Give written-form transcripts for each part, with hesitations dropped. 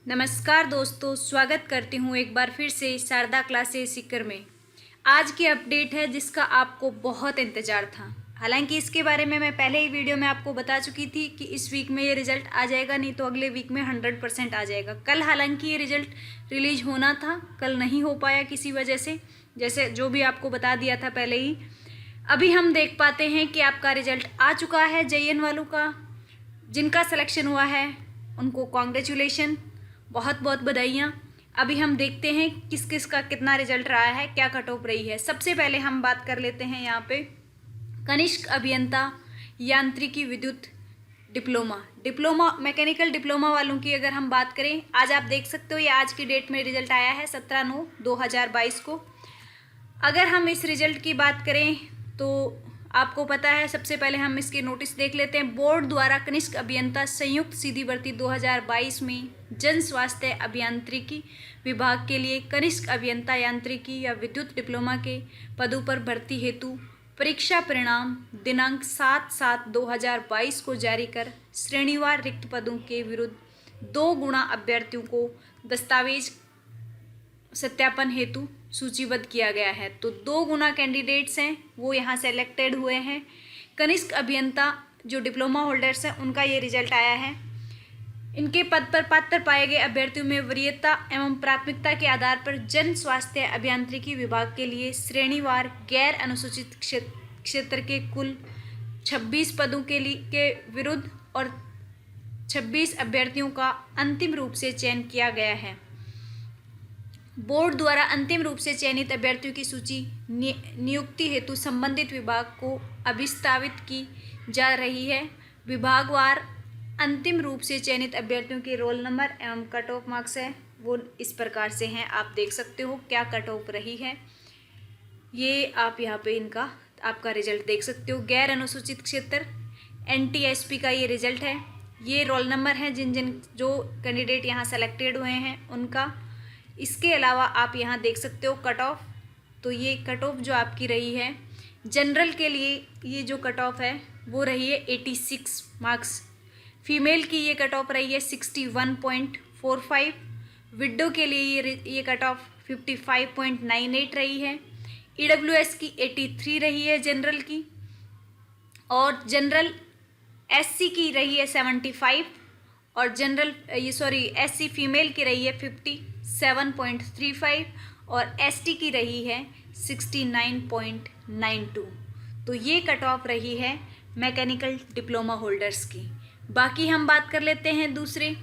नमस्कार दोस्तों, स्वागत करती हूँ एक बार फिर से शारदा क्लासेस सीकर में। आज की अपडेट है जिसका आपको बहुत इंतज़ार था। हालांकि इसके बारे में मैं पहले ही वीडियो में आपको बता चुकी थी कि इस वीक में ये रिज़ल्ट आ जाएगा, नहीं तो अगले वीक में 100% आ जाएगा। कल हालांकि ये रिज़ल्ट रिलीज होना था, कल नहीं हो पाया किसी वजह से, जैसे जो भी आपको बता दिया था पहले ही। अभी हम देख पाते हैं कि आपका रिज़ल्ट आ चुका है। JN वालों का, जिनका सिलेक्शन हुआ है उनको कॉन्ग्रेचुलेशन, बहुत बहुत बधाइयाँ। अभी हम देखते हैं किस किस का कितना रिजल्ट रहा है, क्या कट ऑफ रही है। सबसे पहले हम बात कर लेते हैं यहाँ पे कनिष्क अभियंता यांत्रिकी विद्युत डिप्लोमा मैकेनिकल डिप्लोमा वालों की अगर हम बात करें, आज आप देख सकते हो ये आज की डेट में रिजल्ट आया है 17/9/2022 को। अगर हम इस रिजल्ट की बात करें तो आपको पता है, सबसे पहले हम इसके नोटिस देख लेते हैं। बोर्ड द्वारा कनिष्क अभियंता संयुक्त सीधी भर्ती 2022 में जन स्वास्थ्य अभियांत्रिकी विभाग के लिए कनिष्क अभियंता यांत्रिकी या विद्युत डिप्लोमा के पदों पर भर्ती हेतु परीक्षा परिणाम दिनांक 7/7/2022 को जारी कर श्रेणीवार रिक्त पदों के विरुद्ध 2 गुणा अभ्यर्थियों को दस्तावेज सत्यापन हेतु सूचीबद्ध किया गया है। तो 2 गुना कैंडिडेट्स हैं वो यहाँ सेलेक्टेड हुए हैं। कनिष्क अभियंता जो डिप्लोमा होल्डर्स हैं उनका ये रिजल्ट आया है। इनके पद पर पात्र पाए गए अभ्यर्थियों में वरीयता एवं प्राथमिकता के आधार पर जन स्वास्थ्य अभियांत्रिकी विभाग के लिए श्रेणीवार गैर अनुसूचित क्षेत्र के कुल 26 पदों के विरुद्ध और 26 अभ्यर्थियों का अंतिम रूप से चयन किया गया है। बोर्ड द्वारा अंतिम रूप से चयनित अभ्यर्थियों की सूची नियुक्ति हेतु संबंधित विभाग को अभिस्तावित की जा रही है। विभागवार अंतिम रूप से चयनित अभ्यर्थियों के रोल नंबर एवं कट ऑफ मार्क्स है वो इस प्रकार से हैं। आप देख सकते हो क्या कट ऑफ रही है, ये आप यहाँ पे इनका आपका रिजल्ट देख सकते हो। गैर अनुसूचित क्षेत्र NTSP का ये रिजल्ट है। ये रोल नंबर है जो कैंडिडेट यहाँ सेलेक्टेड हुए हैं उनका। इसके अलावा आप यहाँ देख सकते हो कट ऑफ। तो ये कट ऑफ जो आपकी रही है जनरल के लिए, ये जो कट ऑफ है वो रही है 86 मार्क्स। फीमेल की ये कट ऑफ रही है 61.45। विडो के लिए ये कट ऑफ 55.98 रही है। EWS की 83 रही है जनरल की, और जनरल SC की रही है 75, और SC फीमेल की रही है 57.35, और ST की रही है 69.92। तो ये कट ऑफ रही है मैकेनिकल डिप्लोमा होल्डर्स की। बाकी हम बात कर लेते हैं दूसरे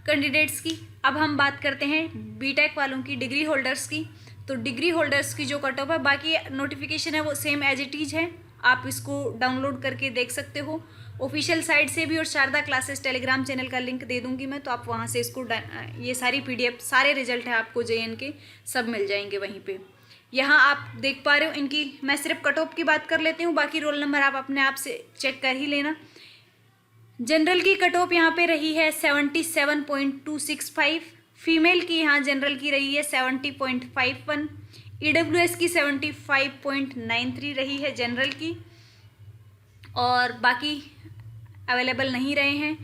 कैंडिडेट्स की। अब हम बात करते हैं BTech वालों की, डिग्री होल्डर्स की। तो डिग्री होल्डर्स की जो कट ऑफ है, बाकी नोटिफिकेशन है वो सेम एज इट इज़ है, आप इसको डाउनलोड करके देख सकते हो ऑफिशियल साइट से भी, और शारदा क्लासेस टेलीग्राम चैनल का लिंक दे दूंगी मैं, तो आप वहाँ से इसको ये सारी PDF सारे रिजल्ट हैं आपको JN के सब मिल जाएंगे वहीं पे। यहाँ आप देख पा रहे हो इनकी, मैं सिर्फ कट ऑफ की बात कर लेती हूँ, बाकी रोल नंबर आप अपने आप से चेक कर ही लेना। जनरल की कट ऑफ यहाँ पे रही है 77.265। फीमेल की यहाँ जनरल की रही है 70.51। EWS की 75.93 रही है जनरल की, और बाकी अवेलेबल नहीं रहे हैं।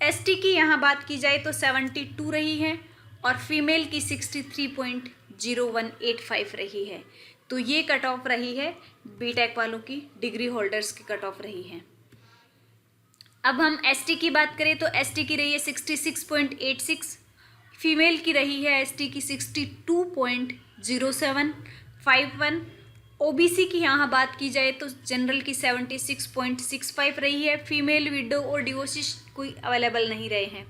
ST की यहाँ बात की जाए तो 72 रही है, और फीमेल की 63.0185 रही है। तो ये कट ऑफ रही है BTech वालों की, डिग्री होल्डर्स की कट ऑफ रही है। अब हम ST की बात करें तो ST की रही है 66.86। फीमेल की रही है ST की 62.0751। OBC की यहाँ बात की जाए तो जनरल की 76.65 रही है। फीमेल विडो और डिवोर्सिस कोई अवेलेबल नहीं रहे हैं।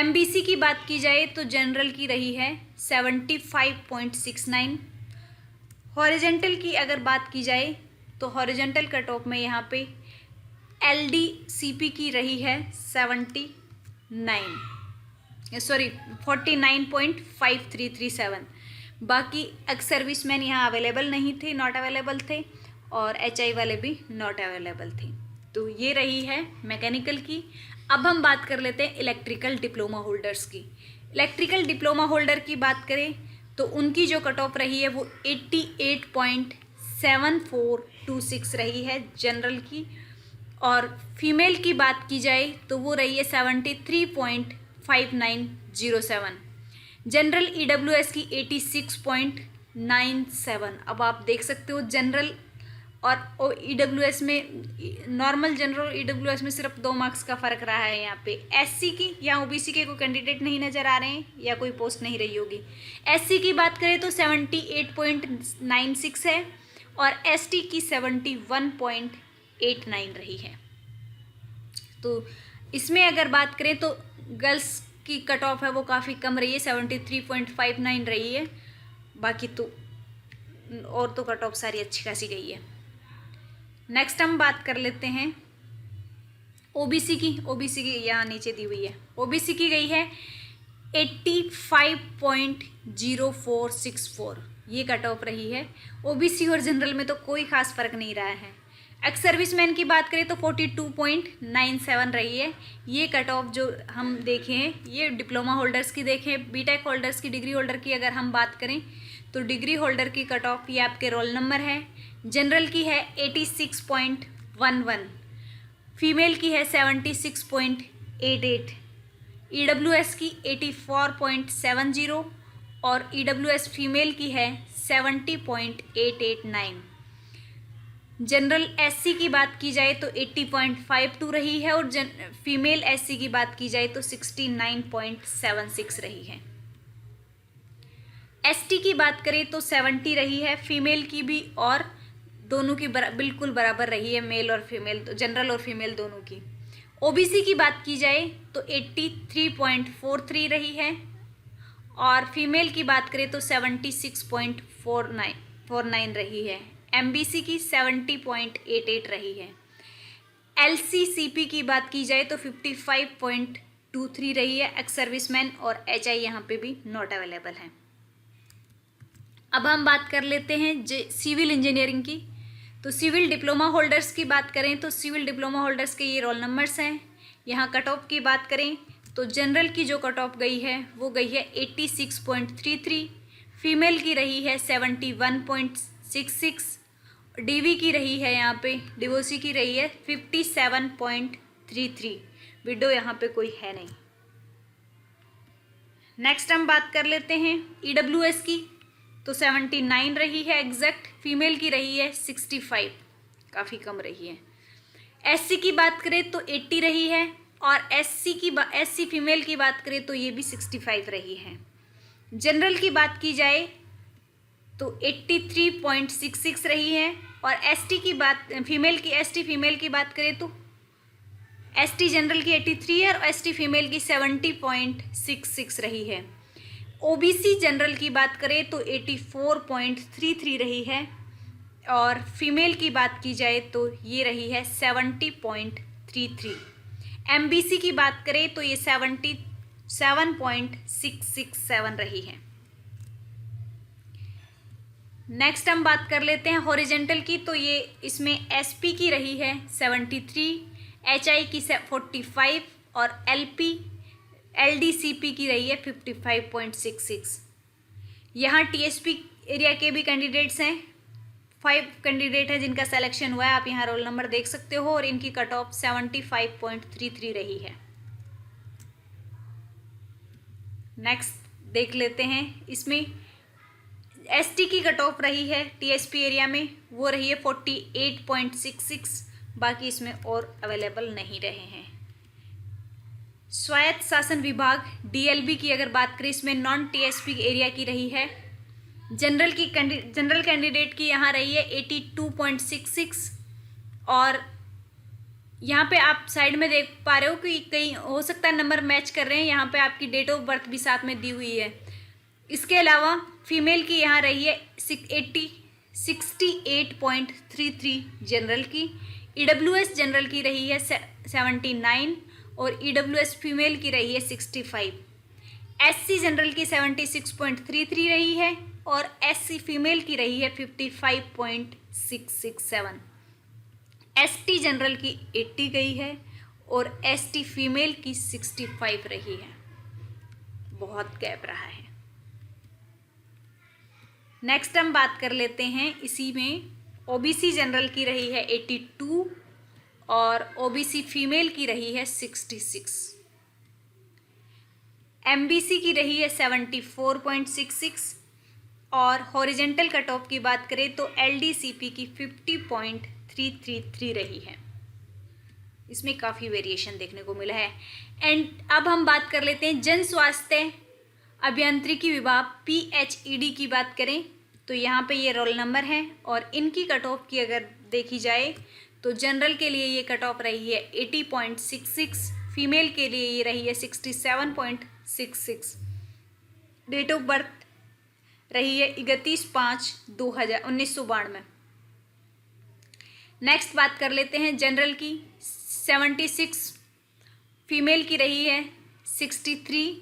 MBC की बात की जाए तो जनरल की रही है 75.69। हॉरिजेंटल की अगर बात की जाए तो हॉरिजेंटल कट ऑफ में यहाँ पे LDCP की रही है 49.5337। बाकी एक्स सर्विसमैन यहाँ अवेलेबल नहीं थे, नॉट अवेलेबल थे, और HI वाले भी नॉट अवेलेबल थे। तो ये रही है मैकेनिकल की। अब हम बात कर लेते हैं इलेक्ट्रिकल डिप्लोमा होल्डर्स की। इलेक्ट्रिकल डिप्लोमा होल्डर की बात करें तो उनकी जो कट ऑफ रही है वो 88.7426 रही है जनरल की, और फीमेल की बात की जाए तो वो रही है 73.59 86.07। जनरल EWS की 86.97। अब आप देख सकते हो जनरल और EWS में, नॉर्मल जनरल और EWS में सिर्फ 2 मार्क्स का फ़र्क रहा है। यहाँ पे SC की या OBC के कोई कैंडिडेट नहीं नज़र आ रहे हैं या कोई पोस्ट नहीं रही होगी। SC की बात करें तो 78.96 है और ST की 71.89 रही है। तो इसमें अगर बात करें तो गर्ल्स की कट ऑफ है वो काफ़ी कम रही है, 73.59 रही है। बाकी तो और तो कट ऑफ सारी अच्छी खासी गई है। नेक्स्ट हम बात कर लेते हैं OBC की। OBC की यहाँ नीचे दी हुई है। OBC की गई है 85.0464, ये कट ऑफ रही है। OBC और जनरल में तो कोई खास फर्क नहीं रहा है। एक्स सर्विसमैन की बात करें तो 42.97 रही है। ये कट ऑफ जो हम देखें, ये डिप्लोमा होल्डर्स की देखें, बीटेक होल्डर्स की, डिग्री होल्डर की अगर हम बात करें तो डिग्री होल्डर की कट ऑफ ये आपके रोल नंबर है। जनरल की है 86.11, फीमेल की है 76.88, EWS की 84.70 और EWS फीमेल की है 70.889। जनरल SC की बात की जाए तो 80.52 रही है और फीमेल SC की बात की जाए तो 69.76 रही है। ST की बात करें तो 70 रही है, फीमेल की भी, और दोनों की बिल्कुल बराबर रही है, मेल और फीमेल, जनरल और फीमेल दोनों की। OBC की बात की जाए तो 83.43 रही है और फीमेल की बात करें तो 76.49 रही है। MBC की 70.88 रही है। LCCP की बात की जाए तो 55.23 रही है। एक्स सर्विसमैन और HI यहाँ पे भी नॉट अवेलेबल है। अब हम बात कर लेते हैं सिविल इंजीनियरिंग की। तो सिविल डिप्लोमा होल्डर्स की बात करें तो सिविल डिप्लोमा होल्डर्स के ये रोल नंबर्स हैं। यहाँ कट ऑफ की बात करें तो जनरल की जो कट ऑफ गई है वो गई है 86.33, फीमेल की रही है 71.66, DV की रही है, यहाँ पे डिवोसी की रही है 57.33। विडो यहाँ पे कोई है नहीं। नेक्स्ट हम बात कर लेते हैं EWS की। तो 79 रही है एग्जैक्ट, फीमेल की रही है 65, काफ़ी कम रही है। SC की बात करें तो 80 रही है और SC फीमेल की बात करें तो ये भी 65 रही है। जनरल की बात की जाए तो 83.66 रही है और ST फीमेल की बात करें तो ST जनरल की 83 है और ST फीमेल की 70.66 रही है। OBC जनरल की बात करें तो 84.33 रही है और फीमेल की बात की जाए तो ये रही है 70.33। MBC की बात करें तो ये 77.667 रही है। नेक्स्ट हम बात कर लेते हैं हॉरिजेंटल की। तो ये इसमें SP की रही है 73, HI की 45 और LDCP की रही है 55.66। यहाँ TSP एरिया के भी कैंडिडेट्स हैं, 5 कैंडिडेट हैं जिनका सिलेक्शन हुआ है। आप यहाँ रोल नंबर देख सकते हो और इनकी कट ऑफ 75.33 रही है। नेक्स्ट देख लेते हैं, इसमें ST की कट ऑफ रही है TSP एरिया में, वो रही है 48.66, बाकी इसमें और अवेलेबल नहीं रहे हैं। स्वायत्त शासन विभाग DLB की अगर बात करें, इसमें नॉन TSP एरिया की रही है। जनरल कैंडिडेट की यहाँ रही है 82.66 और यहाँ पे आप साइड में देख पा रहे हो कि कहीं हो सकता है नंबर मैच कर रहे हैं, यहाँ पे आपकी डेट ऑफ बर्थ भी साथ में दी हुई है। इसके अलावा फीमेल की यहाँ रही है 68.33 जनरल की, EWS जनरल की रही है 79 और EWS फीमेल की रही है 65। SC जनरल की 76.33 रही है और SC फीमेल की रही है 55.667। ST जनरल की 80 गई है और ST फीमेल की 65 रही है। बहुत गैप रहा है। नेक्स्ट हम बात कर लेते हैं, इसी में OBC जनरल की रही है 82 और OBC फीमेल की रही है 66। एमबीसी की रही है 74.66 और हॉरिजेंटल कट ऑफ की बात करें तो एलडीसीपी की 50.333 रही है। इसमें काफ़ी वेरिएशन देखने को मिला है। एंड अब हम बात कर लेते हैं जन स्वास्थ्य अभियांत्रिकी विभाग PHED की बात करें तो यहाँ पे ये रोल नंबर है और इनकी कट ऑफ की अगर देखी जाए तो जनरल के लिए ये कट ऑफ रही है 80.66, फीमेल के लिए ये रही है 67.66। डेट ऑफ बर्थ रही है 31/5/1992। नेक्स्ट बात कर लेते हैं जनरल की 76, फीमेल की रही है 63,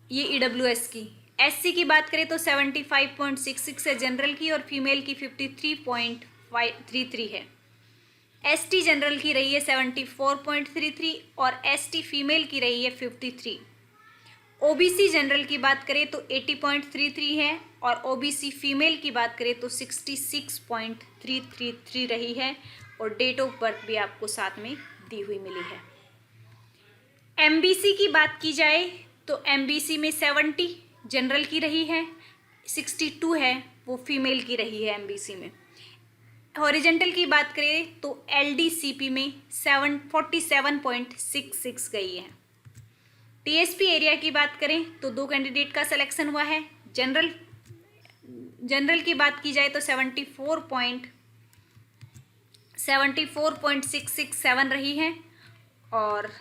ये EWS की। SC की बात करें तो 75.66 है जनरल की और फीमेल की 53.33 है। ST जनरल की रही है 74.33 और ST फीमेल की रही है 53। OBC जनरल की बात करें तो 80.33 है और OBC फीमेल की बात करें तो 66.333 रही है और डेट ऑफ बर्थ भी आपको साथ में दी हुई मिली है। MBC की बात की जाए तो MBC में 70 जनरल की रही है, 62 है वो फीमेल की रही है MBC में। हॉरिजेंटल की बात करें तो LDCP में 47.66 गई है। TSP एरिया की बात करें तो 2 कैंडिडेट का सिलेक्शन हुआ है। जनरल की बात की जाए तो 74.667 रही है और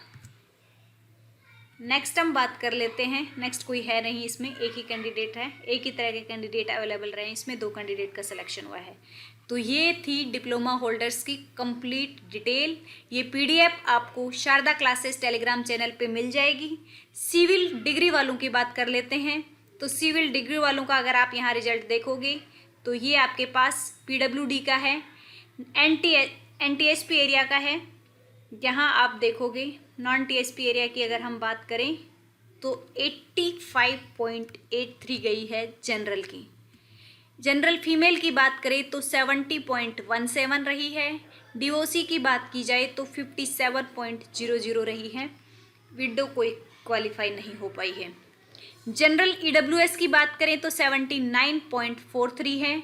नेक्स्ट हम बात कर लेते हैं। नेक्स्ट कोई है नहीं, इसमें एक ही कैंडिडेट है, एक ही तरह के कैंडिडेट अवेलेबल रहे, इसमें 2 कैंडिडेट का सिलेक्शन हुआ है। तो ये थी डिप्लोमा होल्डर्स की कंप्लीट डिटेल। ये PDF आपको शारदा क्लासेस टेलीग्राम चैनल पे मिल जाएगी। सिविल डिग्री वालों की बात कर लेते हैं तो सिविल डिग्री वालों का अगर आप यहाँ रिजल्ट देखोगे तो ये आपके पास PWD का है, NTSP एरिया का है। यहाँ आप देखोगे नॉन TSP एरिया की अगर हम बात करें तो 85.83 गई है जनरल की। जनरल फीमेल की बात करें तो 70.17 रही है। DOC की बात की जाए तो 57.00 रही है। विडो कोई क्वालिफाई नहीं हो पाई है। जनरल EWS की बात करें तो 79.43 है।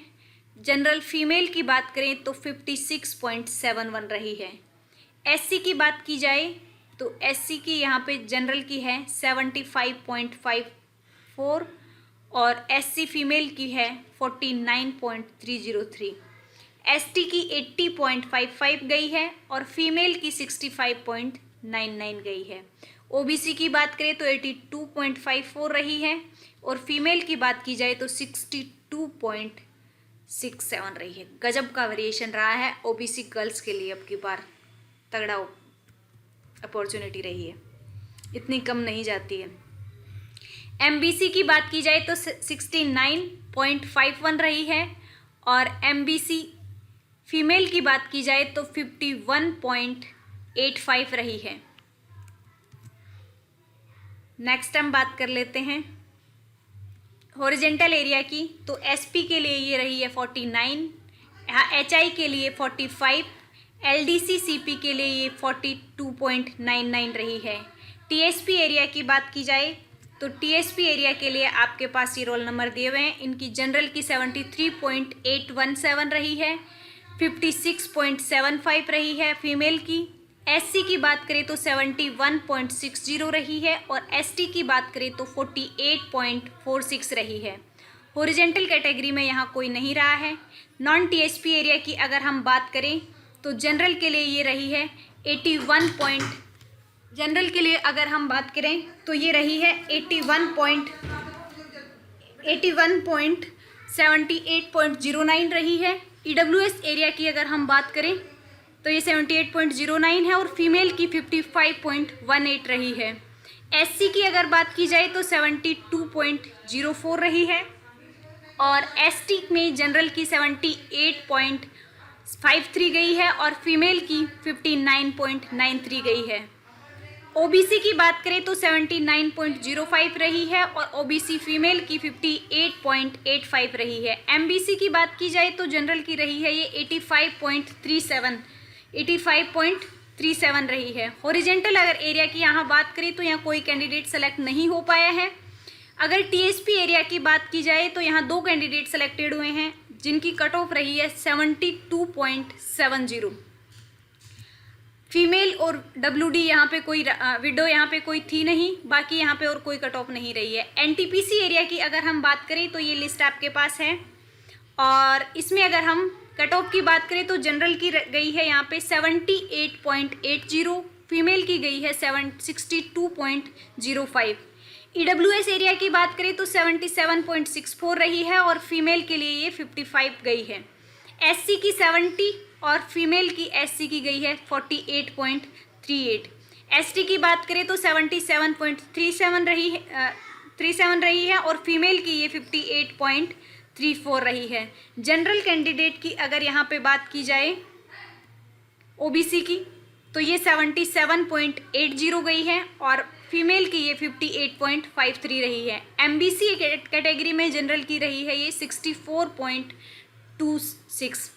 जनरल फीमेल की बात करें तो 56.71 रही है। SC की बात की जाए तो SC की यहाँ पे जनरल की है 75.54 और SC फीमेल की है 49.303। ST की 80.55 गई है और फीमेल की 65.99 गई है। OBC की बात करें तो 82.54 रही है और फीमेल की बात की जाए तो 62.67 रही है। गजब का वेरिएशन रहा है OBC गर्ल्स के लिए, अब की बार तगड़ा अपॉर्चुनिटी रही है, इतनी कम नहीं जाती है। MBC की बात की जाए तो 69.51 रही है और MBC फीमेल की बात की जाए तो 51.85 रही है। नेक्स्ट हम बात कर लेते हैं हॉरिजेंटल एरिया की तो SP के लिए ये रही है 49, HI के लिए 45, LDC-CP के लिए ये 42.99 रही है। TSP एरिया की बात की जाए तो TSP एरिया के लिए आपके पास ये रोल नंबर दिए हुए हैं। इनकी जनरल की 73.817 रही है, 56.75 रही है फीमेल की। SC की बात करें तो 71.60 रही है और ST की बात करें तो 48.46 रही है। हॉरिजेंटल कैटेगरी में यहाँ कोई नहीं रहा है। नॉन TSP एरिया की अगर हम बात करें तो जनरल के लिए ये रही है 81 जनरल के लिए अगर हम बात करें तो ये रही है 81.78.09 रही है। EWS एरिया की अगर हम बात करें तो ये 78.09 है और फीमेल की 55.18 रही है। SC की अगर बात की जाए तो 72.04 रही है और ST में जनरल की 78.53 गई है और फीमेल की 59.93 गई है। OBC की बात करें तो 79.05 रही है और OBC फीमेल की 58.85 रही है। MBC की बात की जाए तो जनरल की रही है ये 85.37 37 रही है। हॉरिजेंटल अगर एरिया की यहाँ बात करें तो यहाँ कोई कैंडिडेट सेलेक्ट नहीं हो पाया है। अगर टीएसपी एरिया की बात की जाए तो यहाँ 2 कैंडिडेट सेलेक्टेड हुए हैं जिनकी कट ऑफ रही है 72.70। फीमेल और डब्ल्यूडी यहाँ पे कोई विडो यहाँ पे कोई थी नहीं, बाकी यहाँ पे और कोई कट ऑफ नहीं रही है। एनटीपीसी एरिया की अगर हम बात करें तो ये लिस्ट आपके पास है और इसमें अगर हम कट ऑफ की बात करें तो जनरल की गई है यहाँ पे 78.80, फीमेल की गई है 62.05। ईडब्ल्यूएस एरिया की बात करें तो 77.64 रही है और फीमेल के लिए ये 55 गई है। एससी की 70 और फीमेल की एससी की गई है 48.38। एसटी की बात करें तो 77.37 रही है और फीमेल की ये 58.34 रही है। जनरल कैंडिडेट की अगर यहाँ पे बात की जाए ओबीसी की तो ये 77.80 गई है और फीमेल की ये 58.53 रही है। एमबीसी कैटेगरी में जनरल की रही है ये 64.26।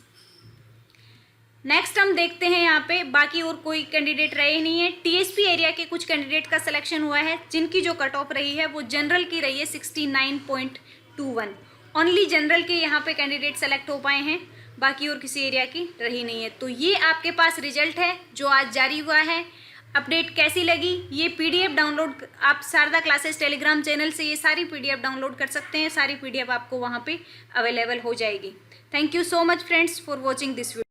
नेक्स्ट हम देखते हैं यहाँ पे बाकी और कोई कैंडिडेट रहे नहीं है। टीएसपी एरिया के कुछ कैंडिडेट का सिलेक्शन हुआ है जिनकी जो कट ऑफ रही है वो जनरल की रही है 69.21। ओनली जनरल के यहाँ पे कैंडिडेट सेलेक्ट हो पाए हैं, बाकी और किसी एरिया की रही नहीं है। तो ये आपके पास रिजल्ट है जो आज जारी हुआ है। अपडेट कैसी लगी ये पीडीएफ डाउनलोड आप शारदा क्लासेस टेलीग्राम चैनल से ये सारी पीडीएफ डाउनलोड कर सकते हैं। सारी पीडीएफ आपको वहाँ पे अवेलेबल हो जाएगी। Thank you so much friends for watching this video.